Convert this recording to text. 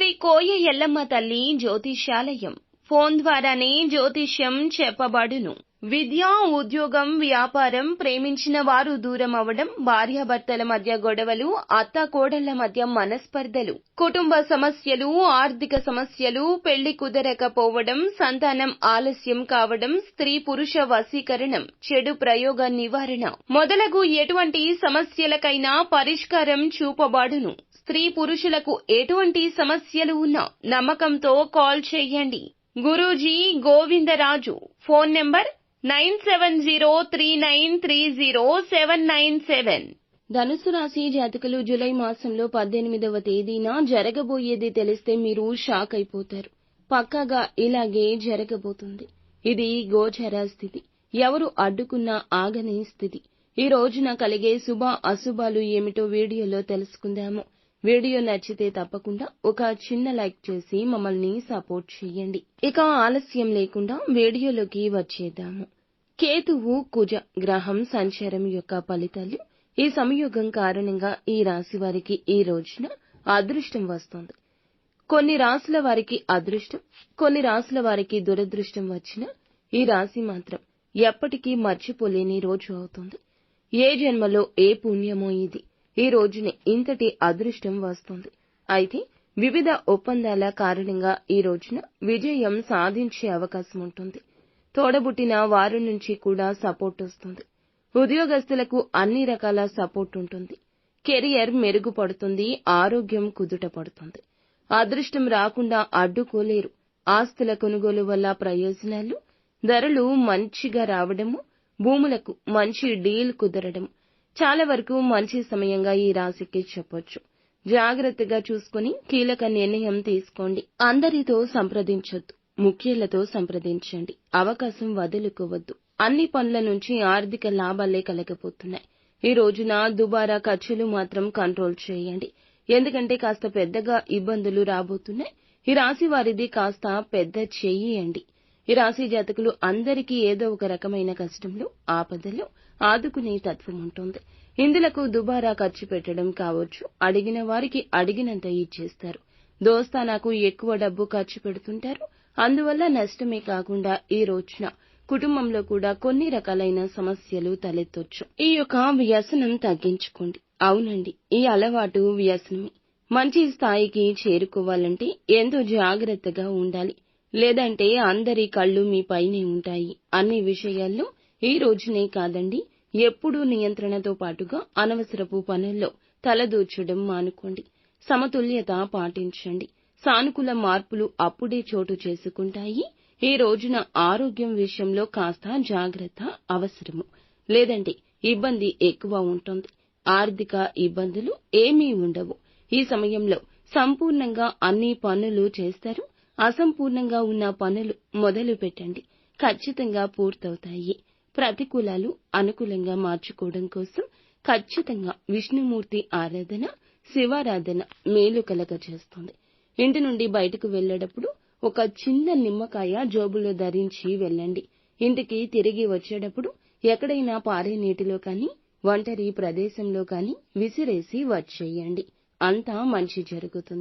శ్రీ కోయ ఎల్లమ్మ తల్లి జ్యోతిష్యాలయం ఫోన్ ద్వారానే జ్యోతిష్యం చెప్పబడును. విద్య, ఉద్యోగం, వ్యాపారం, ప్రేమించిన వారు దూరం అవడం, భార్యాభర్తల మధ్య గొడవలు, అత్తాకోడళ్ల మధ్య మనస్పర్ధలు, కుటుంబ సమస్యలు, ఆర్థిక సమస్యలు, పెళ్లి కుదరకపోవడం, సంతానం ఆలస్యం కావడం, స్త్రీ పురుష వశీకరణం, చెడు ప్రయోగ నివారణ మొదలగు ఎటువంటి సమస్యలకైనా పరిష్కారం చూపబడును. స్త్రీ పురుషులకు ఎటువంటి సమస్యలు ఉన్నా నమ్మకంతో కాల్ చేయండి. గురూజీ గోవిందరాజు. Phone number 9703930797. ధనుసు రాశి జాతకులు జూలై మాసంలో 18వ తేదీన జరగబోయేది తెలిస్తే మీరు షాక్ అయిపోతారు. పక్కాగా ఇలాగే జరగబోతుంది. ఇది గోచర స్థితి. ఎవరు అడ్డుకున్నా ఆగని స్థితి. ఈ రోజున కలిగే శుభ అశుభాలు ఏమిటో వీడియోలో తెలుసుకుందాము. వీడియో నచ్చితే తప్పకుండా ఒక చిన్న లైక్ చేసి మమ్మల్ని సపోర్ట్ చేయండి. ఇక ఆలస్యం లేకుండా వీడియోలోకి వచ్చేద్దాము. కేతువు, కుజ గ్రహం సంచారం యొక్క ఫలితాలు. ఈ సంయోగం కారణంగా ఈ రాశి వారికి ఈ రోజున అదృష్టం వస్తుంది. కొన్ని రాశుల వారికి అదృష్టం, కొన్ని రాశుల వారికి దురదృష్టం వచ్చినా ఈ రాశి మాత్రం ఎప్పటికీ మర్చిపోలేని రోజు అవుతుంది. ఏ జన్మలో ఏ పుణ్యమో ఇది. ఈ రోజునే ఇంతటి అదృష్టం వస్తుంది. అయితే వివిధ ఒప్పందాల కారణంగా ఈ రోజున విజయం సాధించే అవకాశం ఉంటుంది. తోడబుట్టిన వారి నుంచి కూడా సపోర్ట్ వస్తుంది. ఉద్యోగస్తులకు అన్ని రకాల సపోర్ట్ ఉంటుంది. కెరియర్ మెరుగుపడుతుంది. ఆరోగ్యం కుదుట పడుతుంది. అదృష్టం రాకుండా అడ్డుకోలేరు. ఆస్తుల కొనుగోలు వల్ల ప్రయోజనాలు, ధరలు మంచిగా రావడము, భూములకు మంచి డీల్ కుదరడం చాలా వరకు మంచి సమయంగా ఈ రాశికి చెప్పొచ్చు. జాగ్రత్తగా చూసుకుని కీలక నిర్ణయం తీసుకోండి. అందరితో సంప్రదించొద్దు. ముఖ్యులతో సంప్రదించండి. అవకాశం వదులుకోవద్దు. అన్ని పనుల నుంచి ఆర్థిక లాభాలే కలగబోతున్నాయి. ఈ రోజున దుబారా ఖర్చులు మాత్రం కంట్రోల్ చేయండి. ఎందుకంటే కాస్త పెద్దగా ఇబ్బందులు రాబోతున్నాయి. ఈ రాశి వారిది కాస్త పెద్ద చెయ్యండి. ఈ రాశి జాతకులు అందరికీ ఏదో ఒక రకమైన కష్టంలో, ఆపదలో ఆదుకునే తత్వం ఉంటుంది. ఇందులకు దుబారా ఖర్చు పెట్టడం కావచ్చు. అడిగిన వారికి అడిగినంత ఇచ్చేస్తారు. దోస్తానాకు ఎక్కువ డబ్బు ఖర్చు పెడుతుంటారు. అందువల్ల నష్టమే కాకుండా ఈ రోజున కుటుంబంలో కూడా కొన్ని రకాలైన సమస్యలు తలెత్తొచ్చు. ఈ యొక్క వ్యసనం తగ్గించుకోండి. అవునండి, ఈ అలవాటు వ్యసనమే. మంచి స్థాయికి చేరుకోవాలంటే ఎంతో జాగ్రత్తగా ఉండాలి. లేదంటే అందరి కళ్ళు మీ పైనే ఉంటాయి. అన్ని విషయాల్లో ఈ రోజునే కాదండి, ఎప్పుడూ నియంత్రణతో పాటుగా అనవసరపు పనుల్లో తలదూర్చడం మానుకోండి. సమతుల్యత పాటించండి. సానుకూల మార్పులు అప్పుడే చోటు చేసుకుంటాయి. ఈ రోజున ఆరోగ్యం విషయంలో కాస్త జాగ్రత్త అవసరము. లేదంటే ఇబ్బంది ఎక్కువ ఉంటుంది. ఆర్థిక ఇబ్బందులు ఏమీ ఉండవు. ఈ సమయంలో సంపూర్ణంగా అన్ని పనులు చేస్తారు. అసంపూర్ణంగా ఉన్న పనులు మొదలు పెట్టండి. ఖచ్చితంగా పూర్తవుతాయి. ప్రతికూలాలు అనుకూలంగా మార్చుకోవడం కోసం ఖచ్చితంగా విష్ణుమూర్తి ఆరాధన, శివారాధన మేలు కలగజేస్తుంది. ఇంటి నుండి బయటకు వెళ్లేటప్పుడు ఒక చిన్న నిమ్మకాయ జోబులో ధరించి వెళ్ళండి. ఇంటికి తిరిగి వచ్చేటప్పుడు ఎక్కడైనా పారే నీటిలో కానీ, ఒంటరి ప్రదేశంలో కానీ విసిరేసి వచ్చేయండి. అంతా మంచి జరుగుతుంది.